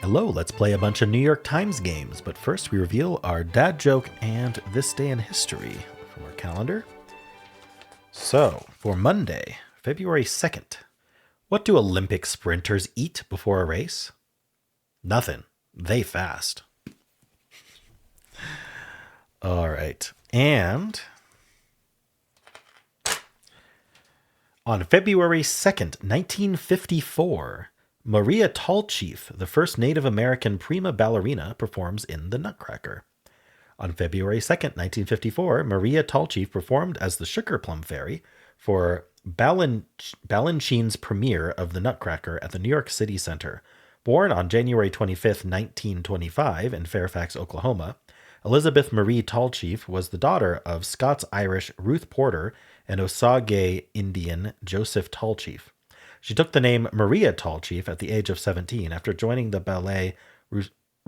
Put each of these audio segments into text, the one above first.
Hello, let's play a bunch of New York Times games, but first we reveal our dad joke and this day in history from our calendar. So, for Monday, February 2nd, what do Olympic sprinters eat before a race? Nothing. They fast. All right. And on February 2nd, 1954, Maria Tallchief, the first Native American prima ballerina, performs in The Nutcracker. On February 2nd, 1954, Maria Tallchief performed as the Sugar Plum Fairy for Balanchine's premiere of The Nutcracker at the New York City Center. Born on January 25th, 1925, in Fairfax, Oklahoma, Elizabeth Marie Tallchief was the daughter of Scots-Irish Ruth Porter and Osage Indian Joseph Tallchief. She took the name Maria Tallchief at the age of 17 after joining the ballet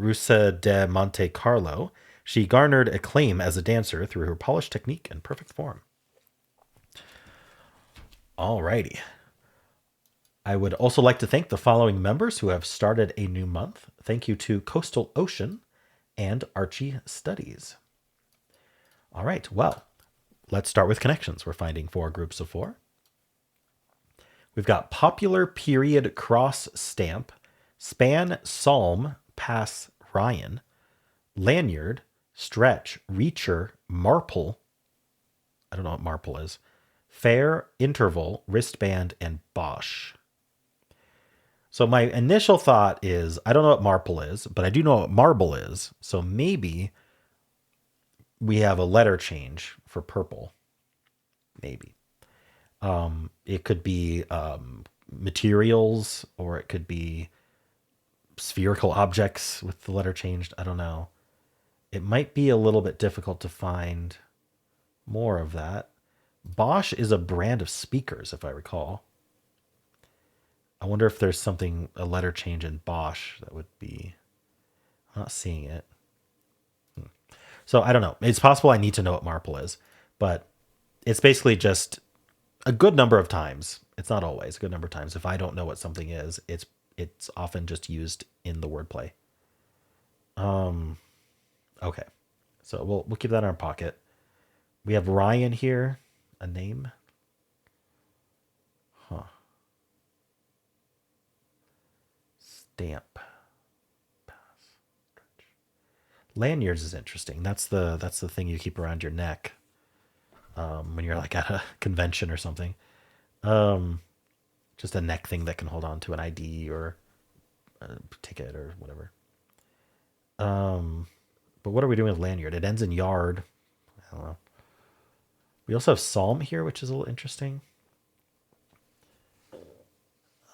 Russa de Monte Carlo. She garnered acclaim as a dancer through her polished technique and perfect form. Alrighty. I would also like to thank the following members who have started a new month. Thank you to Coastal Ocean and Archie Studies. All right, well, let's start with connections. We're finding 4 groups of 4. We've got popular period cross stamp, span psalm, pass Ryan, lanyard, stretch, reacher, marple. I don't know what marple is. Fair, interval, wristband, and Bosch. So my initial thought is, I don't know what marple is, but I do know what marble is. So maybe we have a letter change for purple. Maybe. It could be materials, or it could be spherical objects with the letter changed. I don't know. It might be a little bit difficult to find more of that. Bosch is a brand of speakers, if I recall. I wonder if there's something, a letter change in Bosch that would be... I'm not seeing it. So I don't know. It's possible I need to know what marple is, but it's basically just a good number of times. It's not always a good number of times. If I don't know what something is, it's often just used in the wordplay. Okay. So we'll keep that in our pocket. We have Ryan here, a name. Huh. Stamp. Lanyards is interesting. That's the thing you keep around your neck when you're like at a convention or something. Just a neck thing that can hold on to an ID or a ticket or whatever. But what are we doing with lanyard? It ends in yard. I don't know. We also have psalm here, which is a little interesting.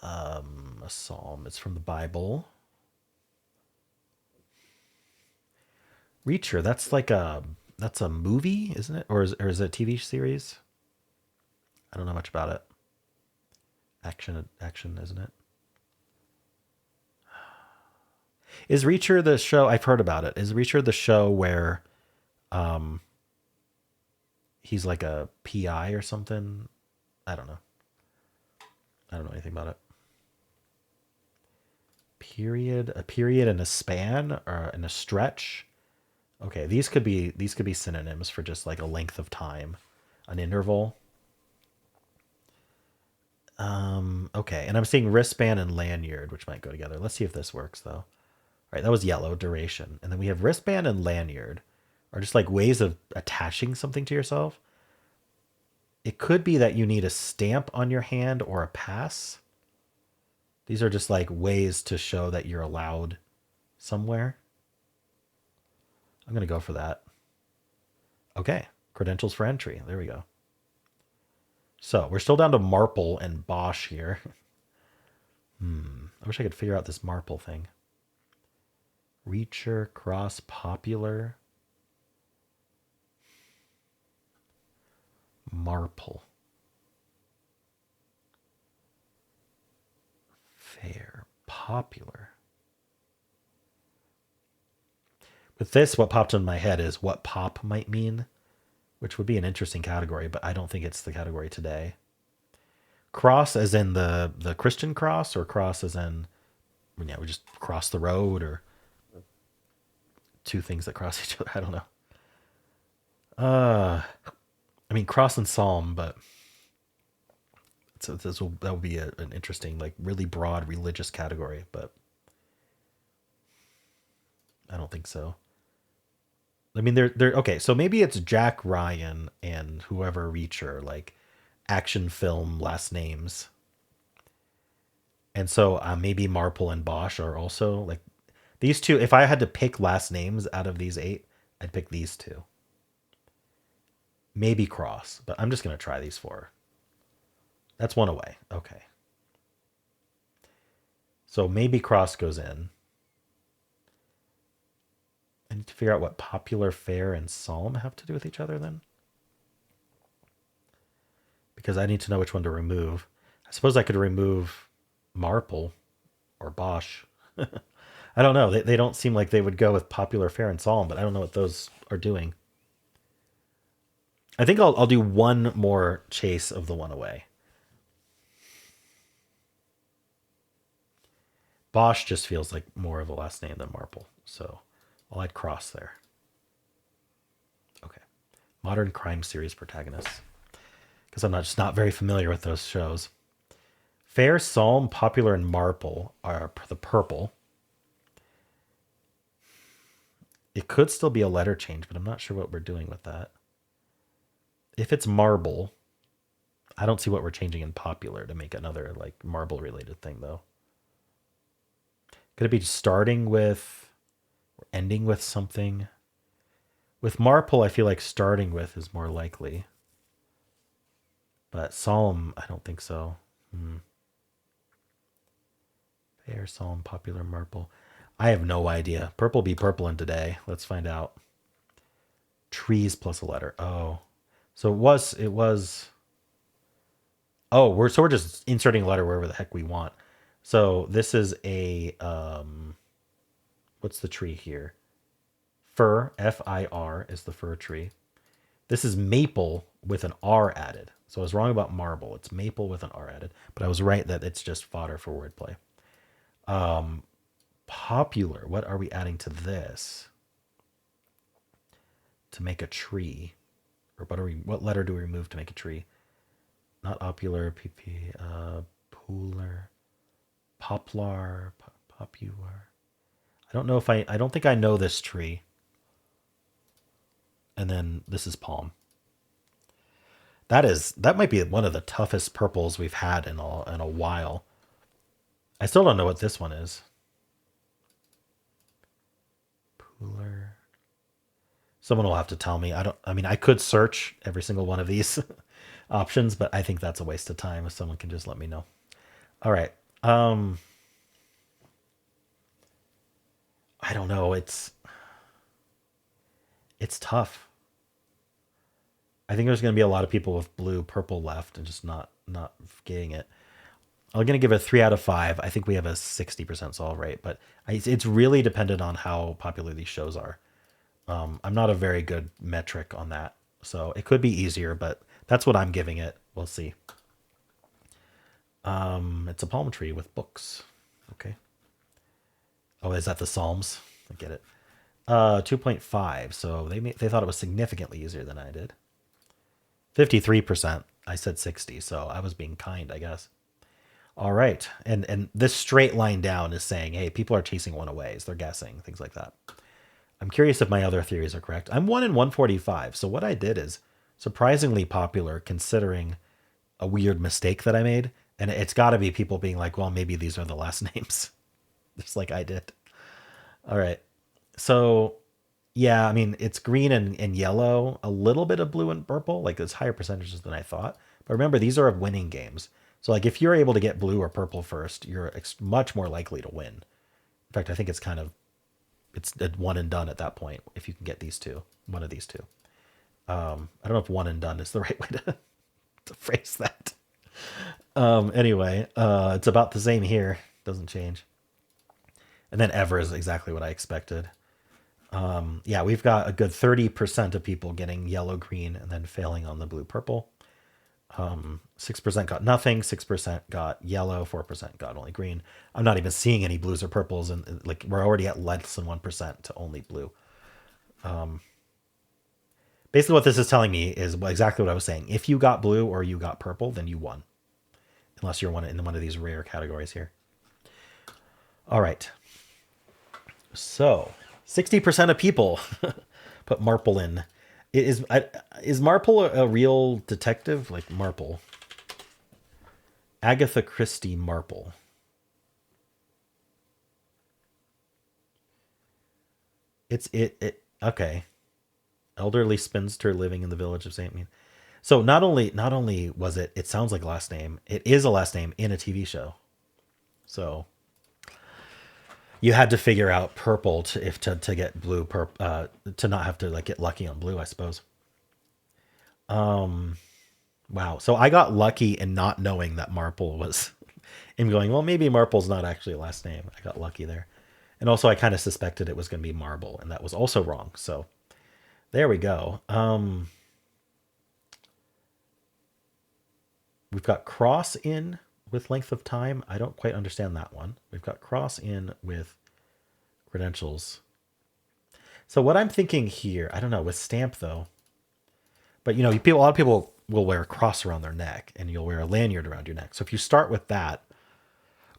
A psalm. It's from the Bible. Reacher. That's a movie, isn't it? Or is it a TV series? I don't know much about it. Action, isn't it? Is Reacher the show? I've heard about it. Is Reacher the show where he's like a PI or something? I don't know. I don't know anything about it. A period and a span or in a stretch. Okay, these could be synonyms for just like a length of time, an interval. Okay, and I'm seeing wristband and lanyard, which might go together. Let's see if this works though. All right, that was yellow, duration. And then we have wristband and lanyard are just like ways of attaching something to yourself. It could be that you need a stamp on your hand or a pass. These are just like ways to show that you're allowed somewhere. I'm going to go for that. Okay, credentials for entry. There we go. So we're still down to marple and Bosch here. I wish I could figure out this marple thing. Reacher, cross, popular. Marple. Fair, popular. With this, what popped in my head is what pop might mean, which would be an interesting category, but I don't think it's the category today. Cross as in the Christian cross, or cross as in Yeah, we just cross the road or two things that cross each other. I don't know. I mean, cross and psalm, but that would be an interesting, like, really broad religious category, but I don't think so. I mean, they're okay. So maybe it's Jack Ryan and whoever Reacher, like action film last names, and so maybe Marple and Bosch are also like these two. If I had to pick last names out of these eight, I'd pick these two. Maybe Cross, but I'm just gonna try these four. That's one away. Okay. So maybe Cross goes in. I need to figure out what Popular, Fair, and Psalm have to do with each other then. Because I need to know which one to remove. I suppose I could remove Marple or Bosch. I don't know. They don't seem like they would go with Popular, Fair, and Psalm, but I don't know what those are doing. I think I'll do one more chase of the one away. Bosch just feels like more of a last name than Marple, so I'll add Cross there. Okay. Modern crime series protagonists. Because I'm just not very familiar with those shows. Fair, Psalm, Popular, and Marple are the purple. It could still be a letter change, but I'm not sure what we're doing with that. If it's Marble, I don't see what we're changing in Popular to make another like Marble related thing though. Could it be starting with or ending with something? With Marple, I feel like starting with is more likely. But Psalm, I don't think so. Fair, Psalm, Popular, Marple. I have no idea. Purple be purple in today. Let's find out. Trees plus a letter. Oh. So it was oh, we're just inserting a letter wherever the heck we want. So this is a what's the tree here? Fir, Fir is the fir tree. This is maple with an R added. So I was wrong about marble. It's maple with an R added, but I was right that it's just fodder for wordplay. Popular. What are we adding to this? To make a tree. Or what letter do we remove to make a tree? Not opular, pp, pooler, poplar, popular. I don't think I know this tree. And then this is palm. That might be one of the toughest purples we've had in a while. I still don't know what this one is. Pooler. Someone will have to tell me. I could search every single one of these options, but I think that's a waste of time if someone can just let me know. All right. I don't know. It's tough. I think there's going to be a lot of people with blue, purple left and just not getting it. I'm going to give it a 3 out of 5. I think we have a 60% solve rate, but it's really dependent on how popular these shows are. I'm not a very good metric on that, so it could be easier, but that's what I'm giving it. We'll see. It's a palm tree with books. Okay. Oh, is that the Psalms? I get it. 2.5. So they thought it was significantly easier than I did. 53%. I said 60, so I was being kind, I guess. All right. And this straight line down is saying, hey, people are chasing one aways. They're guessing, things like that. I'm curious if my other theories are correct. I'm 1 in 145. So what I did is surprisingly popular considering a weird mistake that I made. And it's got to be people being like, well, maybe these are the last names. Just like I did. All right. So, yeah, I mean, it's green and yellow, a little bit of blue and purple. Like, it's higher percentages than I thought. But remember, these are winning games. So, like, if you're able to get blue or purple first, you're much more likely to win. In fact, I think it's a one and done at that point if you can get one of these two. I don't know if one and done is the right way to phrase that. Anyway, it's about the same here. Doesn't change. And then ever is exactly what I expected. Yeah, we've got a good 30% of people getting yellow, green, and then failing on the blue, purple. 6% got nothing, 6% got yellow, 4% got only green. I'm not even seeing any blues or purples, and like we're already at less than 1% to only blue. Basically, what this is telling me is exactly what I was saying. If you got blue or you got purple, then you won, unless you're in one of these rare categories here. All right. So 60% of people put Marple in. Is Marple a real detective? Like Marple. Agatha Christie Marple. It okay. Elderly spinster living in the village of St. Mean. So not only was it sounds like a last name, it is a last name in a TV show. So you had to figure out purple to get blue to not have to like get lucky on blue, I suppose. Wow. So I got lucky in not knowing that Marple was in going, well, maybe Marple's not actually a last name. I got lucky there. And also I kind of suspected it was going to be Marble, and that was also wrong. So there we go. We've got cross in with length of time. I don't quite understand that one. We've got cross in with credentials. So what I'm thinking here, I don't know, with stamp though, but you know, a lot of people will wear a cross around their neck, and you'll wear a lanyard around your neck. So if you start with that,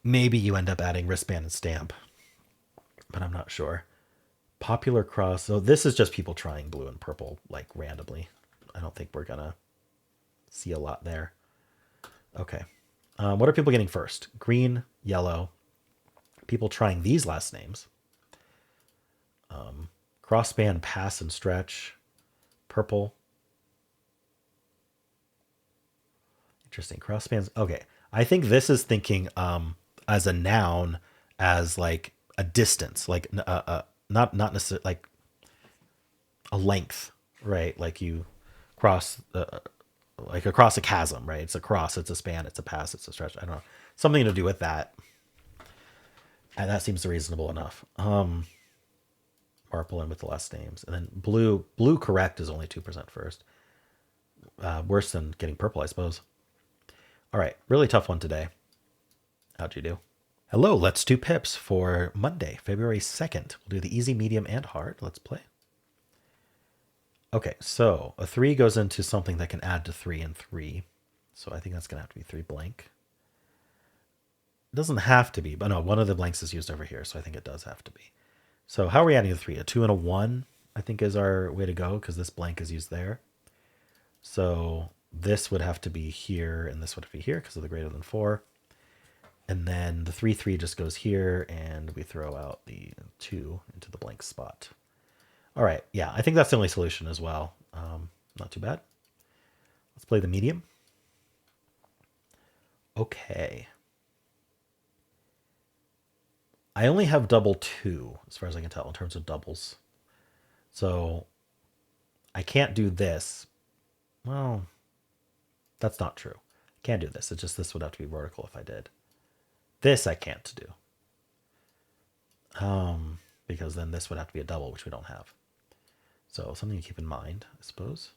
maybe you end up adding wristband and stamp, but I'm not sure. Popular cross. So this is just people trying blue and purple like randomly. I don't think we're gonna see a lot there. Okay. What are people getting first? Green, yellow. People trying these last names. Crossband, pass and stretch. Purple. Interesting. Crossbands. Okay. I think this is thinking as a noun, as like a distance, like not necessarily like a length, right? Like you cross like across a chasm, right? It's a cross, it's a span, it's a pass, it's a stretch. I don't know. Something to do with that. And that seems reasonable enough. Marple in with the last names. And then blue correct is only 2% first. Worse than getting purple, I suppose. All right, really tough one today. How'd you do? Hello, let's do pips for Monday, February 2nd. We'll do the easy, medium, and hard. Let's play. Okay, so a 3 goes into something that can add to 3 and 3. So I think that's going to have to be 3 blank. It doesn't have to be, but no, one of the blanks is used over here, so I think it does have to be. So how are we adding a 3? A 2 and a 1, I think, is our way to go, because this blank is used there. So this would have to be here, and this would have to be here because of the greater than 4. And then the 3, 3 just goes here, and we throw out the 2 into the blank spot. All right, yeah, I think that's the only solution as well. Not too bad. Let's play the medium. Okay. I only have double 2, as far as I can tell, in terms of doubles. So I can't do this. Well, that's not true. I can't do this. It's just this would have to be vertical if I did. This I can't do. Because then this would have to be a double, which we don't have. So something to keep in mind, I suppose.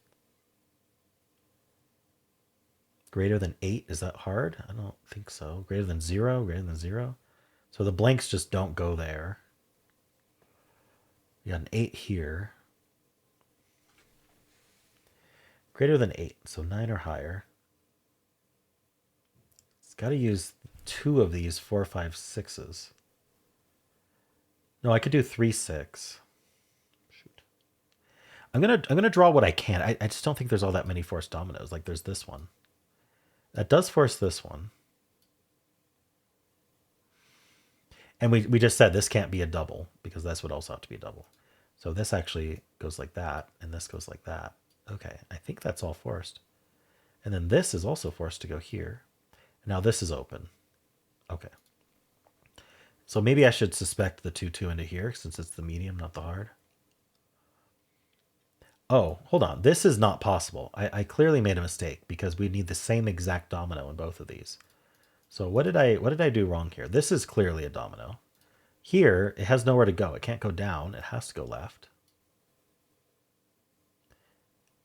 Greater than 8, is that hard? I don't think so. Greater than 0, greater than 0. So the blanks just don't go there. You got an 8 here. Greater than 8, so 9 or higher. It's got to use 2 of these 4, 5, 6s. No, I could do 3, 6. Shoot. I'm gonna draw what I can. I just don't think there's all that many forced dominoes. Like there's this one. That does force this one. And we just said this can't be a double, because this would also have to be a double. So this actually goes like that, and this goes like that. Okay, I think that's all forced. And then this is also forced to go here. Now this is open. Okay. So maybe I should suspect the 2, 2 into here, since it's the medium, not the hard. Oh, hold on. This is not possible. I clearly made a mistake, because we need the same exact domino in both of these. So what did I do wrong here? This is clearly a domino. Here, it has nowhere to go. It can't go down. It has to go left.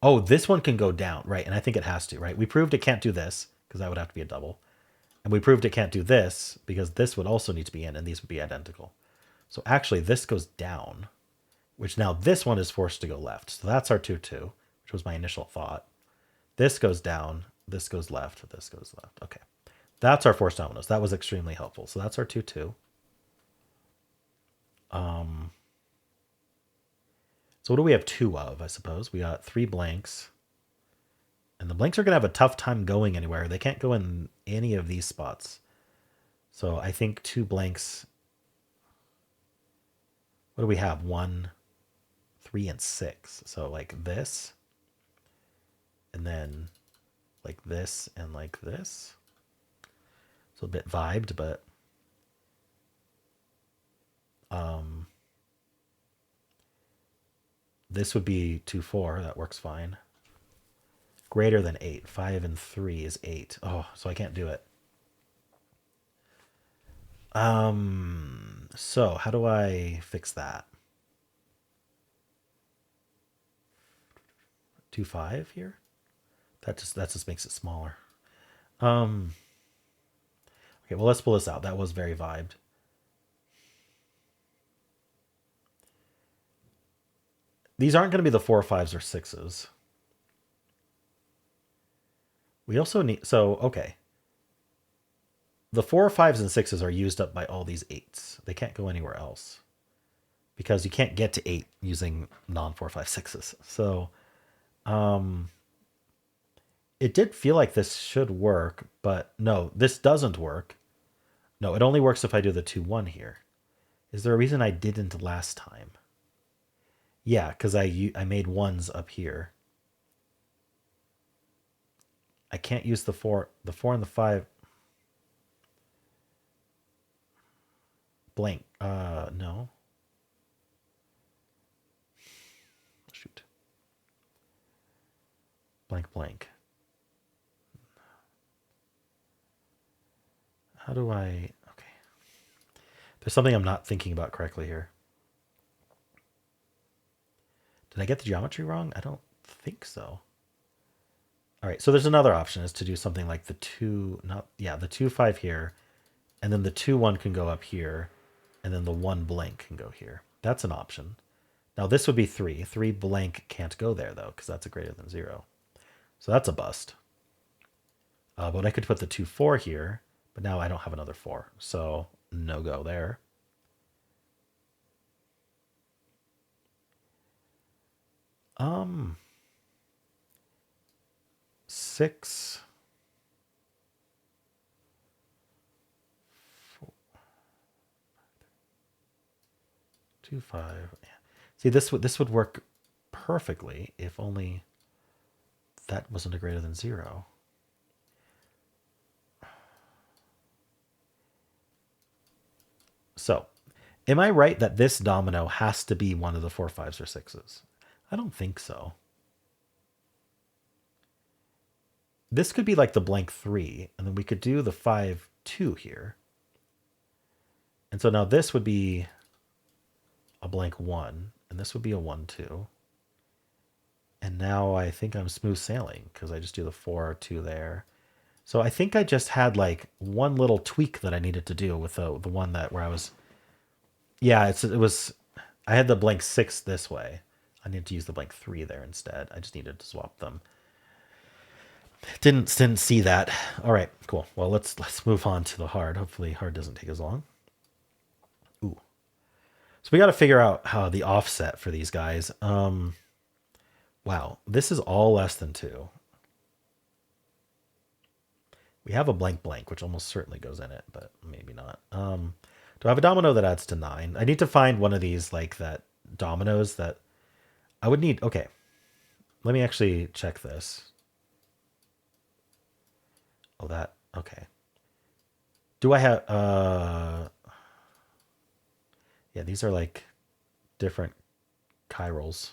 Oh, this one can go down, right? And I think it has to, right? We proved it can't do this because that would have to be a double. And we proved it can't do this because this would also need to be in and these would be identical. So actually this goes down, which now this one is forced to go left. So that's our 2-2, which was my initial thought. This goes down, this goes left, this goes left. Okay. That's our forced dominoes. That was extremely helpful. So that's our 2-2. So what do we have 2 of, I suppose? We got 3 blanks. And the blanks are going to have a tough time going anywhere. They can't go in any of these spots. So I think 2 blanks. What do we have? 1, 3, and 6. So like this. And then like this and like this. It's a bit vibed, but this would be 2-4. That works fine. Greater than 8. 5 and 3 is 8. Oh, so I can't do it. So how do I fix that? 2-5 here? That just makes it smaller. Okay, well, let's pull this out. That was very vibed. These aren't going to be the 4, 5s, or 6s. We also need, so, okay. The 4, 5s, and 6s are used up by all these 8s. They can't go anywhere else. Because you can't get to 8 using non-4, 5, 6s. So, it did feel like this should work, but no, this doesn't work. No, it only works if I do the 2-1 here. Is there a reason I didn't last time? Yeah, because I made 1s up here. I can't use the 4 and the 5. Blank. No. Shoot. Blank, blank. How do I... Okay. There's something I'm not thinking about correctly here. Did I get the geometry wrong? I don't think so. All right, so there's another option is to do something like the 2, the 2, 5 here, and then the 2, 1 can go up here, and then the 1 blank can go here. That's an option. Now this would be 3. 3 blank can't go there though, because that's a greater than 0. So that's a bust. But I could put the 2, 4 here, but now I don't have another 4. So no go there. Um, 6, 4, 2, 5. See, this would work perfectly if only that wasn't a greater than 0. So, am I right that this domino has to be one of the 4, 5s, or 6s? I don't think so. This could be like the blank 3, and then we could do the 5, 2 here. And so now this would be a blank 1, and this would be a 1, 2. And now I think I'm smooth sailing because I just do the 4, 2 there. So I think I just had like one little tweak that I needed to do with the one that where I was... Yeah, it was... I had the blank 6 this way. I need to use the blank 3 there instead. I just needed to swap them. Didn't see that. All right, cool. Well, let's move on to the hard. Hopefully hard doesn't take as long. Ooh. So we got to figure out how the offset for these guys. Wow, this is all less than 2. We have a blank blank, which almost certainly goes in it, but maybe not. Do I have a domino that adds to 9? I need to find one of these like that dominoes that I would need. Okay, let me actually check this. Oh, that, okay. Do I have, yeah, these are like different chirals.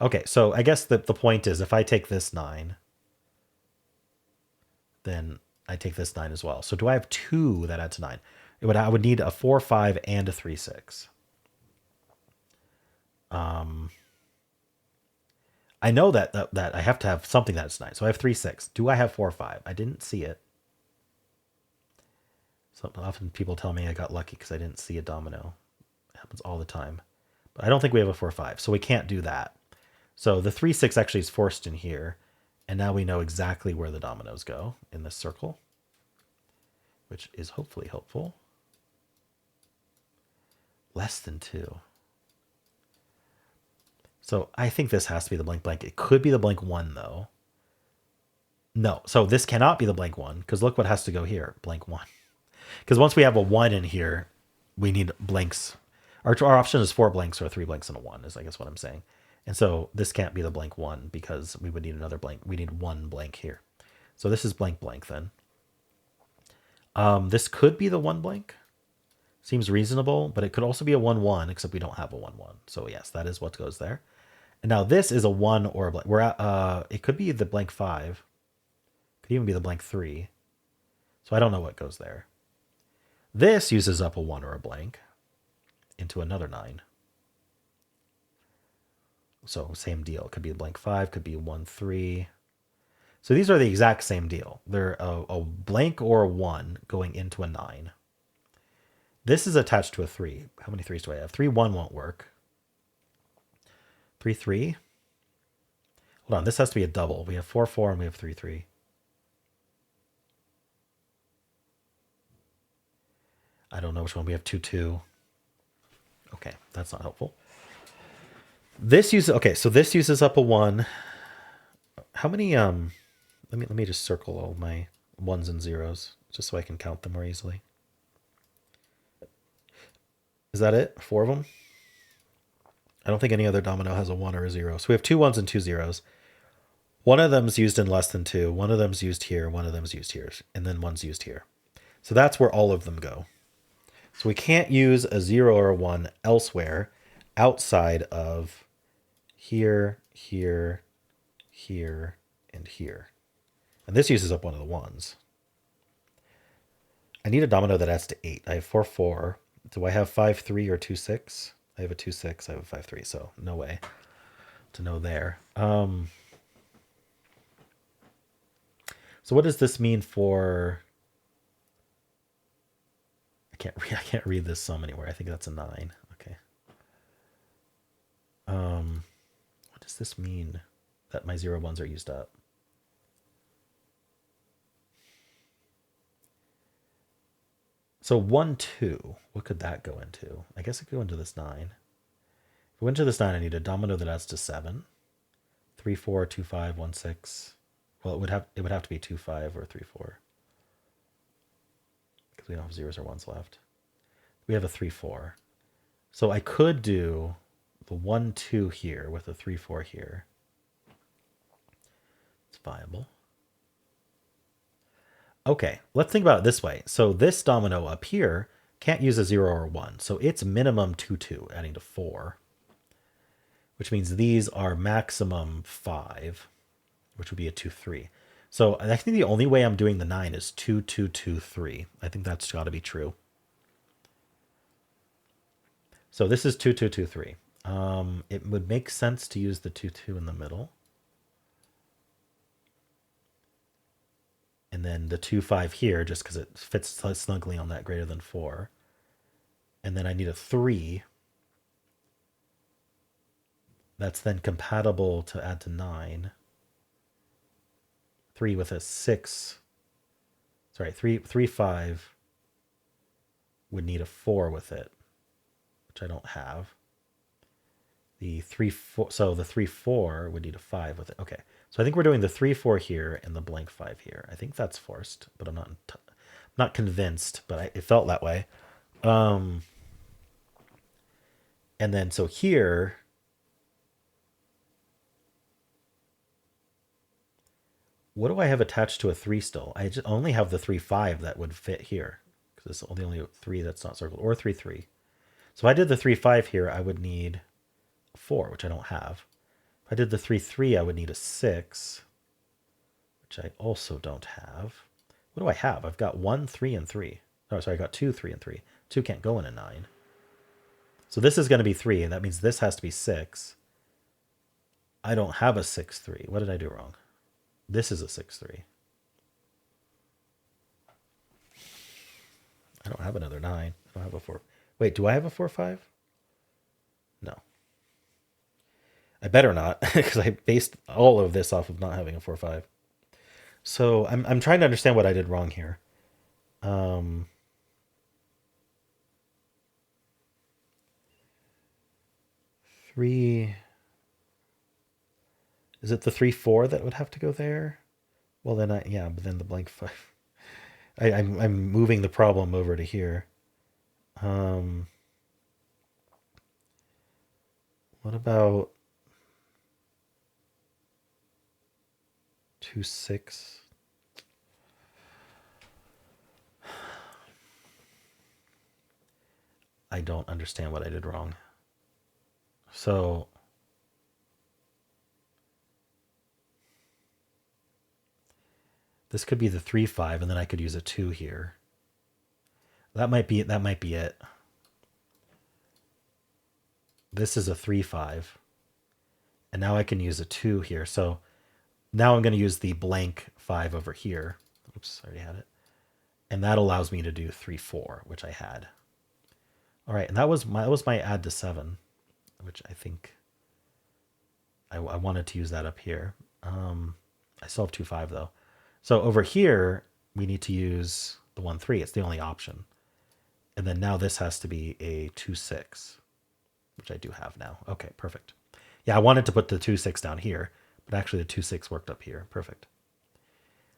Okay, so I guess the point is if I take this 9, then I take this 9 as well. So do I have 2 that add to 9? I would need a 4, 5, and a 3, 6. I know that I have to have something that's 9. So I have 3, 6. Do I have 4, 5? I didn't see it. So often people tell me I got lucky because I didn't see a domino. It happens all the time. But I don't think we have a 4, 5. So we can't do that. So the 3, 6 actually is forced in here. And now we know exactly where the dominoes go in this circle, which is hopefully helpful. Less than 2. So I think this has to be the blank blank. It could be the blank 1, though. No, so this cannot be the blank 1, because look what has to go here, blank 1. Because once we have a 1 in here, we need blanks. Our option is 4 blanks or 3 blanks and a 1, is I guess what I'm saying. And so this can't be the blank 1, because we would need another blank. We need 1 blank here. So this is blank blank then. This could be the 1 blank. Seems reasonable, but it could also be a 1, 1, except we don't have a 1, 1. So yes, that is what goes there. And now this is a 1 or a blank. We're at, it could be the blank 5. Could even be the blank 3. So I don't know what goes there. This uses up a 1 or a blank into another 9. So same deal. Could be a blank 5, could be a 1, 3. So these are the exact same deal. They're a blank or a 1 going into a 9. This is attached to a 3. How many 3s do I have? 3, 1 won't work. 3, 3. Hold on, this has to be a double. We have 4, 4, and we have 3, 3. I don't know which one. We have 2, 2. Okay, that's not helpful. This uses, okay, so this uses up a 1. How many, let me just circle all my 1s and 0s, just so I can count them more easily. Is that it? 4 of them? I don't think any other domino has a 1 or a 0. So we have 2 1s and 2 0s. One of them's used in less than 2. One of them's used here. One of them's used here. And then one's used here. So that's where all of them go. So we can't use a 0 or a 1 elsewhere outside of here, here, here, and here. And this uses up one of the 1s. I need a domino that adds to 8. I have 4, 4. Do I have 5, 3 or 2, 6? I have a 2, 6. I have a 5, 3. So no way to know there. So what does this mean for... I can't read this sum anywhere. I think that's a 9. Okay. What does this mean that my 0, 1s are used up? So 1, 2, what could that go into? I guess it could go into this 9. If it went to this 9, I need a domino that adds to 7. 3, 4, 2, 5, 1, 6. Well, it would have to be 2, 5 or 3, 4. Because we don't have 0s or 1s left. We have a 3, 4. So I could do the 1, 2 here with a 3, 4 here. It's viable. Okay, let's think about it this way. So this domino up here can't use a 0 or a 1. So it's minimum 2, 2, adding to 4. Which means these are maximum 5, which would be a 2, 3. So I think the only way I'm doing the 9 is 2, 2, 2, 3. I think that's got to be true. So this is 2, 2, 2, 3. It would make sense to use the 2, 2 in the middle. And then the 2, 5 here, just because it fits snugly on that greater than 4. And then I need a 3. That's then compatible to add to 9. 3 with a 6. Sorry, 3, 5 would need a 4 with it, which I don't have. The 3, 4, so the 3, 4 would need a 5 with it. Okay, so I think we're doing the 3, 4 here and the blank 5 here. I think that's forced, but I'm not convinced, but it felt that way. And then so here, what do I have attached to a 3 still? I just only have the 3, 5 that would fit here, because it's the only 3 that's not circled, or 3, 3. So if I did the 3, 5 here, I would need 4, which I don't have. If I did the 3, 3, I would need a 6, which I also don't have. What do I have? I've got 1, 3, and 3. Oh, sorry, I got 2, 3, and 3. 2 can't go in a 9. So this is going to be 3, and that means this has to be 6. I don't have a 6-3. What did I do wrong? This is a 6-3. I don't have another 9. I don't have a 4. Wait, do I have a 4-5? No. I better not, because I based all of this off of not having a 4-5. So I'm trying to understand what I did wrong here. Three. Is it the 3-4 that would have to go there? Well, then yeah, but then the blank 5. I'm moving the problem over to here. What about 2-6? I don't understand what I did wrong. So this could be the 3-5, and then I could use a 2 here. That might be it. This is a 3-5. And now I can use a 2 here. So now I'm going to use the blank 5 over here. Oops, I already had it. And that allows me to do 3-4, which I had. All right, and that was my add to 7, which I think I wanted to use that up here. I still have 2-5 though. So over here, we need to use the 1-3. It's the only option. And then now this has to be a 2-6, which I do have now. Okay, perfect. Yeah, I wanted to put the 2-6 down here, but actually the 2-6 worked up here. Perfect.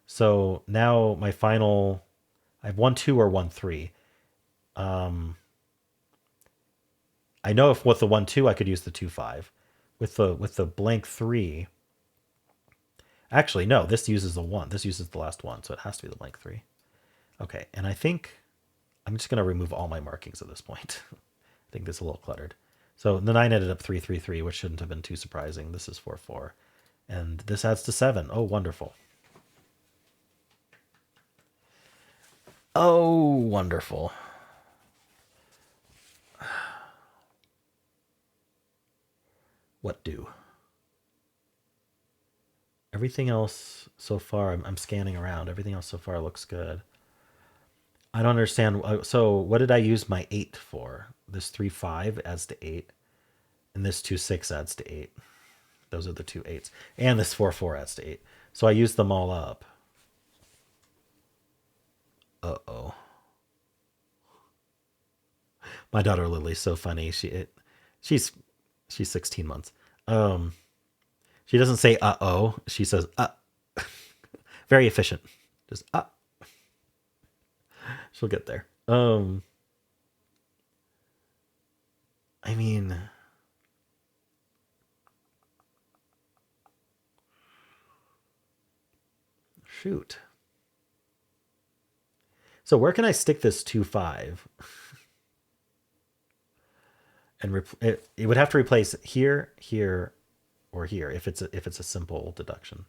So now my final, I have 1-2 or 1-3. I know if with the 1-2 I could use the 2-5. With the blank 3. Actually, no, this uses the 1. This uses the last one, so it has to be the blank 3. Okay, and I think I'm just going to remove all my markings at this point. I think this is a little cluttered. So the 9 ended up 3-3-3, which shouldn't have been too surprising. This is 4-4. And this adds to 7. Oh, wonderful. Oh, wonderful. What do? Everything else so far, I'm scanning around. Everything else so far looks good. I don't understand. So what did I use my 8 for? This 3-5 adds to 8. And this 2-6 adds to 8. Those are the 2 8s. And this 4-4 adds to 8. So I used them all up. Uh-oh. My daughter Lily's so funny. She's 16 months. She doesn't say uh-oh. She says very efficient. Just She'll get there. I mean, shoot. So where can I stick this 2-5? And it would have to replace here, here, or here if it's a simple deduction.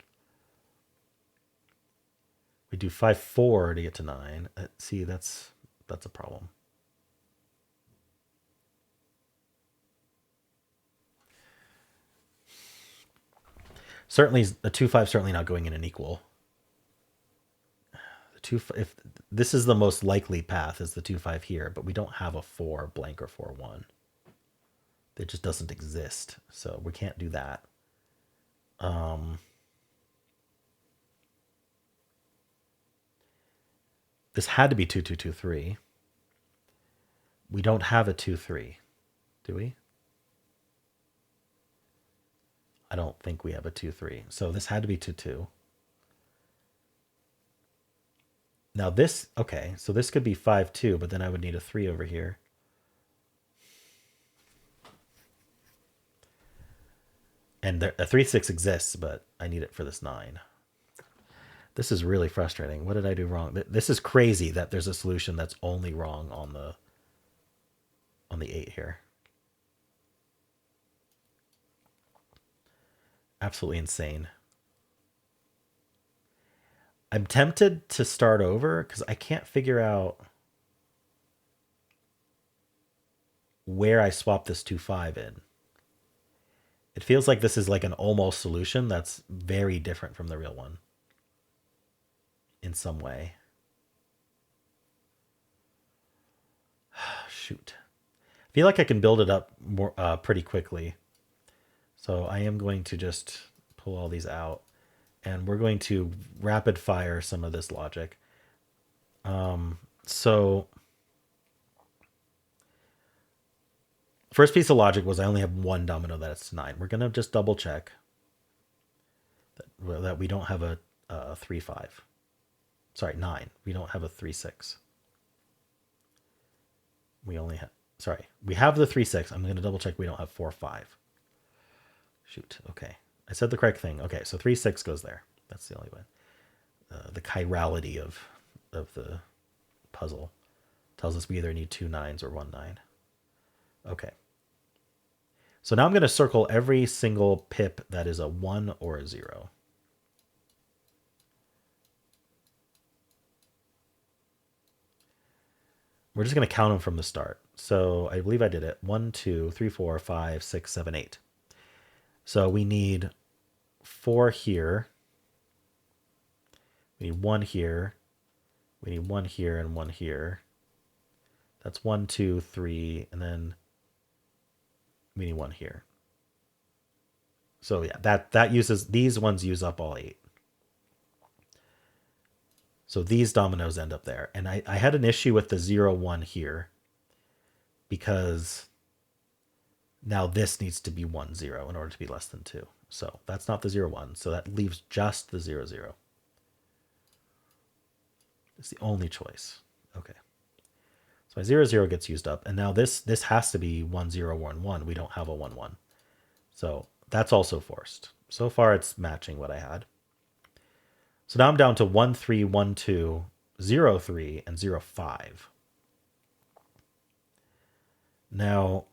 We do 5-4 to get to 9. See, that's a problem. Certainly, a 2-5 certainly not going in an equal. If this is the most likely path is the 2-5 here, but we don't have a 4 blank or 4-1. It just doesn't exist, so we can't do that. This had to be 2-2-2-3. We don't have a 2-3, do we? I don't think we have a 2-3. So this had to be 2-2. Now this, okay, so this could be 5-2, but then I would need a 3 over here. And a 3-6 exists, but I need it for this 9. This is really frustrating. What did I do wrong? This is crazy that there's a solution that's only wrong on the 8 here. Absolutely insane. I'm tempted to start over because I can't figure out. where I swap this 2, 5 in. It feels like this is like an almost solution that's very different from the real one in some way. Shoot. I feel like I can build it up more pretty quickly. So I am going to just pull all these out, and we're going to rapid fire some of this logic. So first piece of logic was I only have one domino that it's 9. We're going to just double check that we don't have a 3, 5. Sorry, 9. We don't have a 3, 6. We only have, sorry, we have the 3, 6. I'm going to double check we don't have 4, 5. Shoot. Okay. I said the correct thing. Okay. So 3, 6 goes there. That's the only way. The chirality of the puzzle tells us we either need 2 9s or 1 9. Okay. So now I'm going to circle every single pip that is a 1 or a 0. We're just going to count them from the start. So I believe I did it. 1, 2, 3, 4, 5, 6, 7, 8. So we need 4 here. We need 1 here. We need 1 here and 1 here. That's 1, 2, 3, and then we need 1 here. So yeah, that uses, these ones use up all 8. So these dominoes end up there. And I had an issue with the 0, 1 here because now this needs to be 1, 0 in order to be less than 2. So that's not the 0, 1. So that leaves just the 0, 0. It's the only choice. Okay. So my 0, 0 gets used up. And now this has to be 1, 0, 1, 1. We don't have a 1, 1. So that's also forced. So far it's matching what I had. So now I'm down to 1, 3, 1, 2, 0, 3, and 0, 5. Now,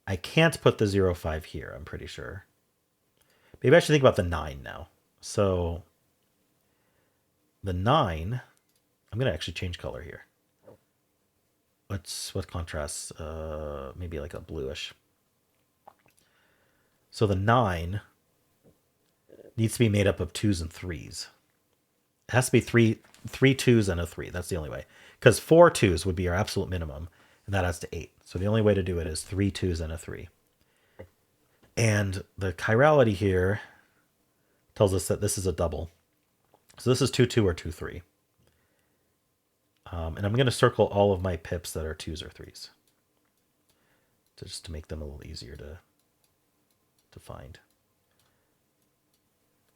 I can't put the 0, 5 here, I'm pretty sure. Maybe I should think about the 9 now. So the 9, I'm going to actually change color here. What contrasts? Maybe like a bluish. So the 9 needs to be made up of 2s and 3s. It has to be three 2s and a 3. That's the only way. Because 4 2s would be our absolute minimum, and that adds to 8. So the only way to do it is 3 2s and a 3. And the chirality here tells us that this is a double. So this is 2, 2 or 2, 3. And I'm going to circle all of my pips that are 2s or 3s. Just to make them a little easier to find.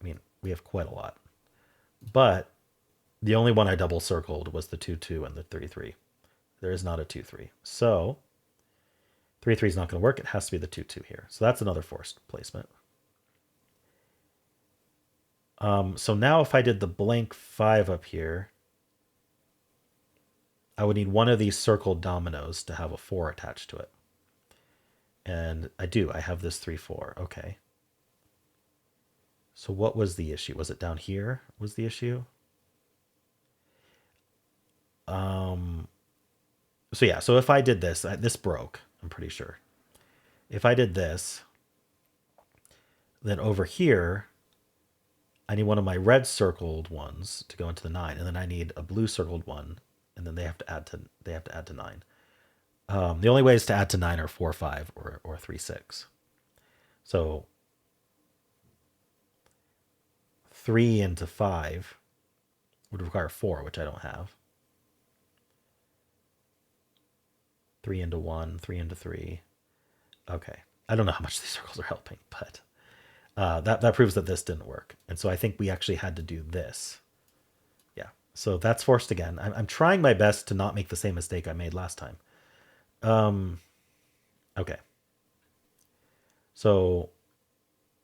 I mean, we have quite a lot. But the only one I double circled was the 2, 2 and the 3, 3. There is not a 2, 3. So 3, 3 is not going to work. It has to be the 2, 2 here. So that's another forced placement. So now if I did the blank 5 up here, I would need one of these circled dominoes to have a 4 attached to it. And I do. I have this 3, 4. Okay. So what was the issue? Was it down here was the issue? So yeah, so if I did this, this broke, I'm pretty sure. If I did this, then over here, I need one of my red circled ones to go into the 9, and then I need a blue circled one, and then they have to add to 9. The only ways to add to 9 are 4, 5, or 3, 6. So 3 into 5 would require 4, which I don't have. 3 into 1, 3 into 3. Okay. I don't know how much these circles are helping, but that proves that this didn't work. And so I think we actually had to do this. Yeah. So that's forced again. I'm trying my best to not make the same mistake I made last time. Okay. So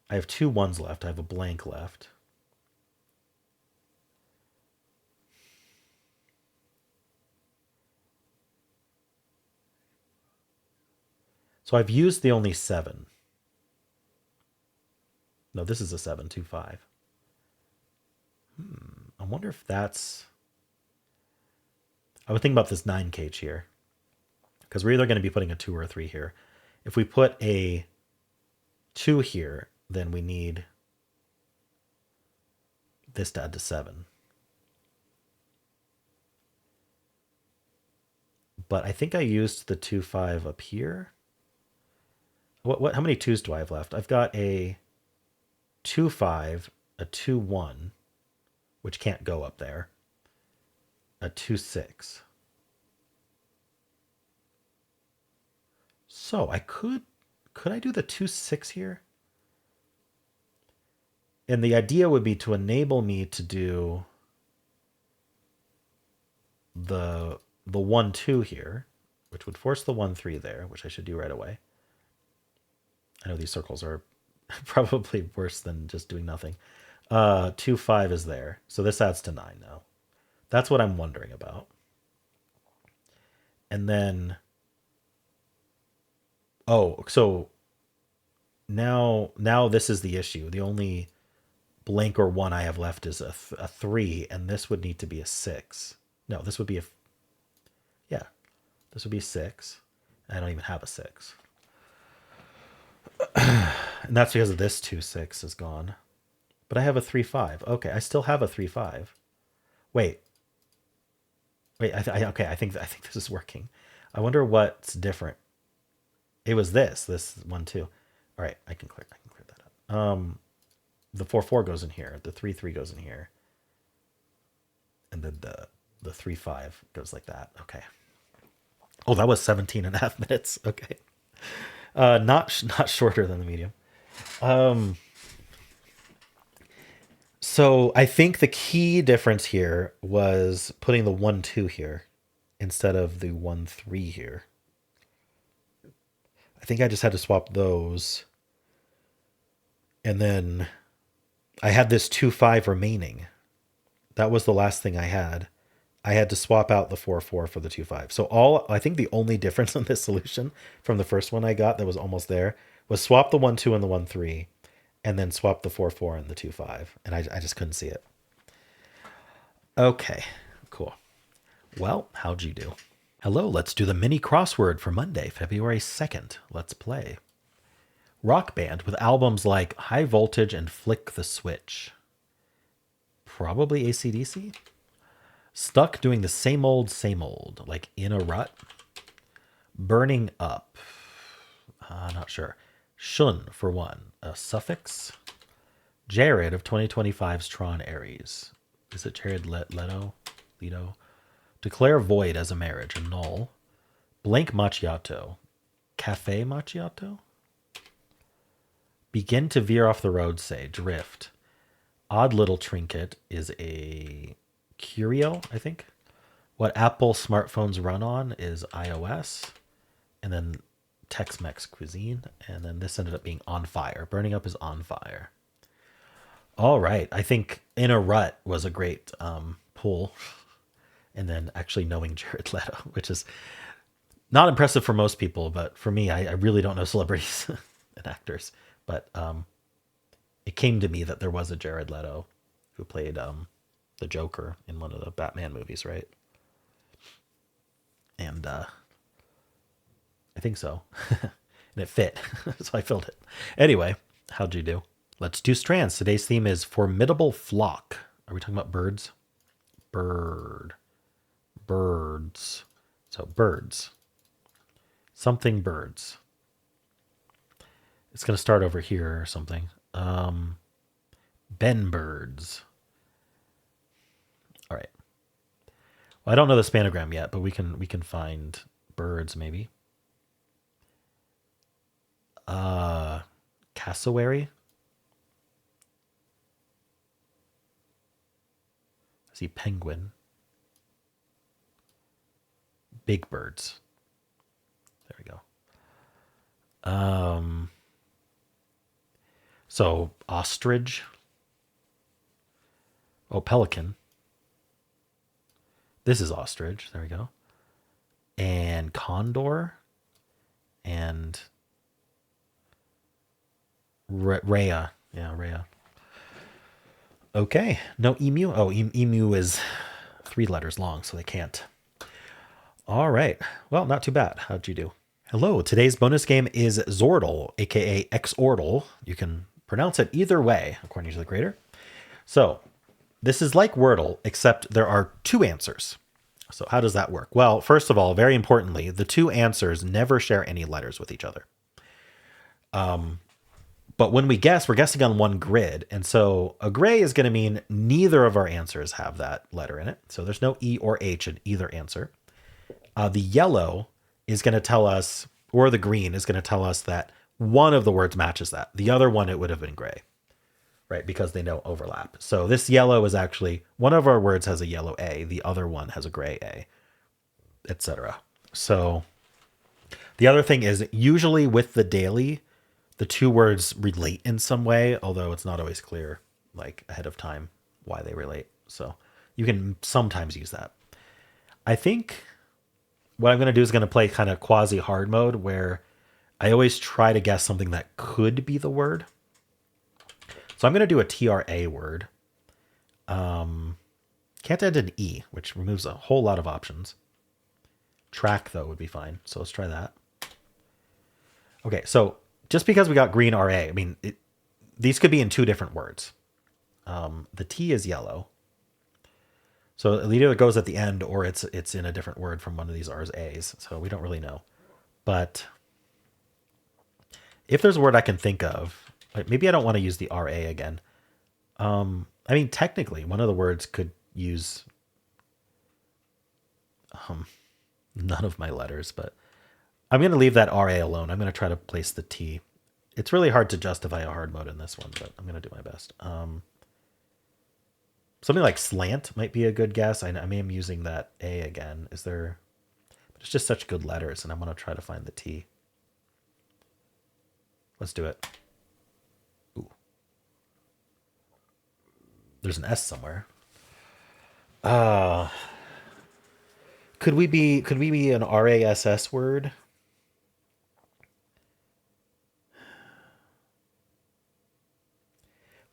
I have 2 1s left. I have a blank left. So I've used the only 7. No, this is a 7, 2, 5. I wonder if that's... I would think about this 9 cage here. because we're either going to be putting a 2 or a 3 here. If we put a 2 here, then we need this to add to 7. But I think I used the 2, 5 up here. How many 2s do I have left? I've got a 2, 5, a 2, 1, which can't go up there, a 2, 6. So I could I do the 2, 6 here? And the idea would be to enable me to do the 1, 2 here, which would force the 1, 3 there, which I should do right away. I know these circles are probably worse than just doing nothing. 2, 5 is there. So this adds to 9 now. That's what I'm wondering about. And then, oh, so now this is the issue. The only blank or 1 I have left is a 3, and this would need to be a 6. No, this would be yeah, this would be 6. I don't even have a 6. And that's because of this 2, 6 is gone. But I have a 3, 5. Okay, I still have a 3, 5. Wait. Okay, I think this is working. I wonder what's different. It was this 1, 2. All right, I can clear that up. The 4, 4 goes in here. The 3, 3 goes in here. And then the 3, 5 goes like that. Okay. Oh, that was 17 and a half minutes. Okay. Not shorter than the medium. So I think the key difference here was putting the 1, 2 here instead of the 1, 3 here. I think I just had to swap those. And then I had this 2, 5 remaining. That was the last thing I had. I had to swap out the 4, 4 for the 2, 5. So I think the only difference in this solution from the first one I got that was almost there was swap the 1, 2 and the 1, 3, and then swap the 4, 4 and the 2, 5. And I just couldn't see it. Okay, cool. Well, how'd you do? Hello, let's do the mini crossword for Monday, February 2nd. Let's play. Rock band with albums like High Voltage and Flick the Switch. Probably AC/DC? Stuck doing the same old, like in a rut. Burning up. Not sure. Shun for 1. A suffix. Jared of 2025's Tron Ares. Is it Jared Leto? Declare void as a marriage. A null. Blank macchiato. Cafe macchiato? Begin to veer off the road, say. Drift. Odd little trinket is a curio, I think. What Apple smartphones run on is iOS. And then Tex-Mex cuisine. And then this ended up being on fire. Burning up is on fire. All right. I think In a Rut was a great pull. And then actually knowing Jared Leto, which is not impressive for most people, but for me, I really don't know celebrities and actors. But it came to me that there was a Jared Leto who played the Joker in one of the Batman movies, right? And I think so. And it fit, so I filled it. Anyway, how'd you do? Let's do Strands. Today's theme is formidable flock. Are we talking about birds? Birds. So birds. Something birds. It's going to start over here or something. Ben birds. All right. Well, I don't know the spanogram yet, but we can find birds maybe. Cassowary. I see penguin. Big birds. There we go. So ostrich. Oh, pelican. This is ostrich. There we go. And condor. And rhea. Yeah, rhea. Okay. No emu. Oh, emu is 3 letters long, so they can't. All right. Well, not too bad. How'd you do? Hello. Today's bonus game is Zordle, aka Xordle. You can pronounce it either way, according to the creator. So, this is like Wordle, except there are two answers. So, how does that work? Well, first of all, very importantly, the two answers never share any letters with each other. But when we guess, we're guessing on one grid. And so a gray is going to mean neither of our answers have that letter in it. So there's no E or H in either answer. The yellow is going to tell us, or the green is going to tell us that one of the words matches that. The other one, it would have been gray, right? Because they don't overlap. So this yellow is actually, one of our words has a yellow A, the other one has a gray A, etc. So the other thing is usually with the daily, the two words relate in some way, although it's not always clear, like ahead of time, why they relate. So you can sometimes use that. I think what I'm going to do is going to play kind of quasi hard mode where I always try to guess something that could be the word. So I'm going to do a TRA word. Can't end in E, which removes a whole lot of options. Track, though, would be fine. So let's try that. Okay, so just because we got green RA, I mean, these could be in two different words. The T is yellow. So it either goes at the end or it's in a different word from one of these R's A's. So we don't really know. But if there's a word I can think of, like maybe I don't want to use the RA again. I mean, technically, one of the words could use none of my letters, but I'm going to leave that RA alone. I'm going to try to place the T. It's really hard to justify a hard mode in this one, but I'm going to do my best. Something like slant might be a good guess. I am using that A again. Is there... It's just such good letters, and I'm going to try to find the T. Let's do it. Ooh. There's an S somewhere. Could we be an RASS word?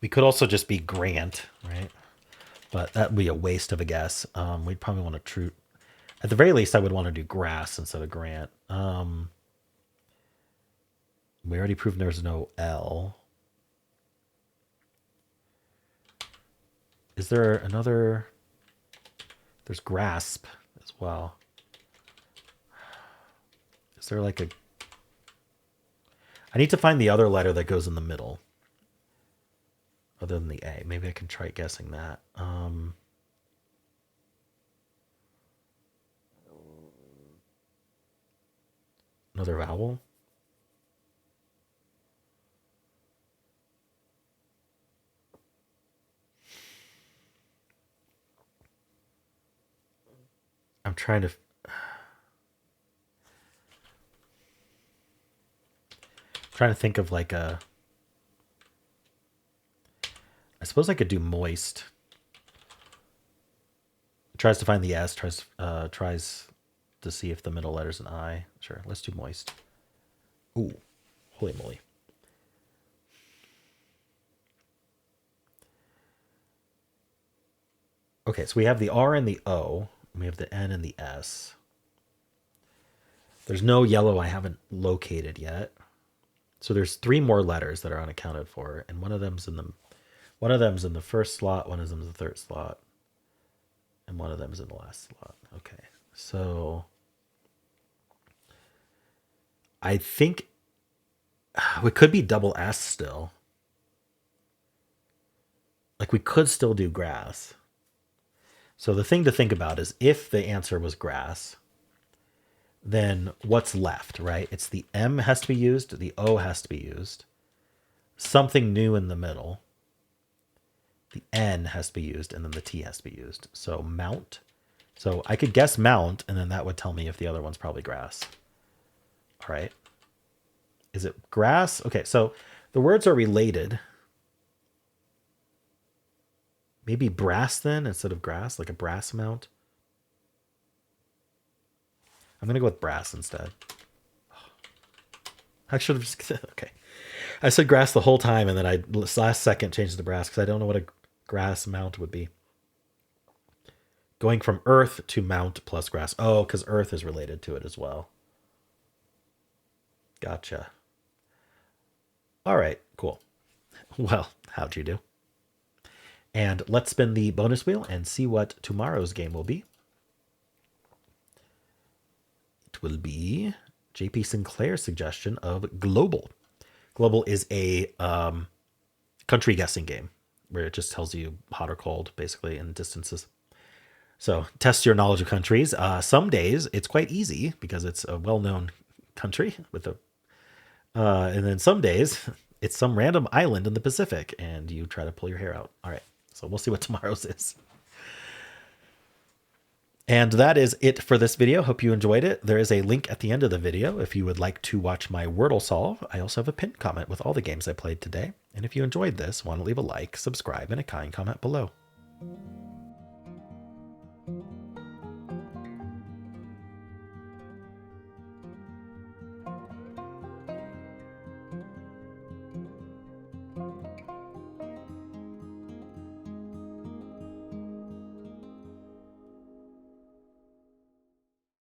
We could also just be Grant, right? But that would be a waste of a guess. We'd probably want to true. At the very least, I would want to do grass instead of Grant. We already proved there's no L. Is there another? There's grasp as well. Is there like a... I need to find the other letter that goes in the middle. Other than the A. Maybe I can try guessing that. Another vowel? I'm trying to think of like a... I suppose I could do moist. It tries to find the S, tries to see if the middle letter's an I. Sure, let's do moist. Ooh, holy moly. Okay, so we have the R and the O. And we have the N and the S. There's no yellow I haven't located yet. So there's three more letters that are unaccounted for, and one of them's in the first slot, one of them's in the third slot, and one of them's in the last slot. Okay, so I think it could be double S still. Like we could still do grass. So the thing to think about is if the answer was grass, then what's left, right? It's the M has to be used, the O has to be used, something new in the middle, the N has to be used, and then the T has to be used. So mount. So I could guess mount, and then that would tell me if the other one's probably grass. All right. Is it grass? Okay, so the words are related. Maybe brass then instead of grass, like a brass mount. I'm going to go with brass instead. I should have just... Okay. I said grass the whole time, and then I last second changed it to brass because I don't know what a grass mount would be. Going from earth to mount plus grass. Oh, because earth is related to it as well. Gotcha. All right, cool. Well, how'd you do? And let's spin the bonus wheel and see what tomorrow's game will be. It will be JP Sinclair's suggestion of Global. Global is a country guessing game where it just tells you hot or cold, basically, in distances. So test your knowledge of countries. Some days it's quite easy because it's a well-known country with a, and then some days it's some random island in the Pacific, and you try to pull your hair out. All right, so we'll see what tomorrow's is. And that is it for this video. Hope you enjoyed it. There is a link at the end of the video if you would like to watch my Wordle solve. I also have a pinned comment with all the games I played today. And if you enjoyed this, want to leave a like, subscribe, and a kind comment below.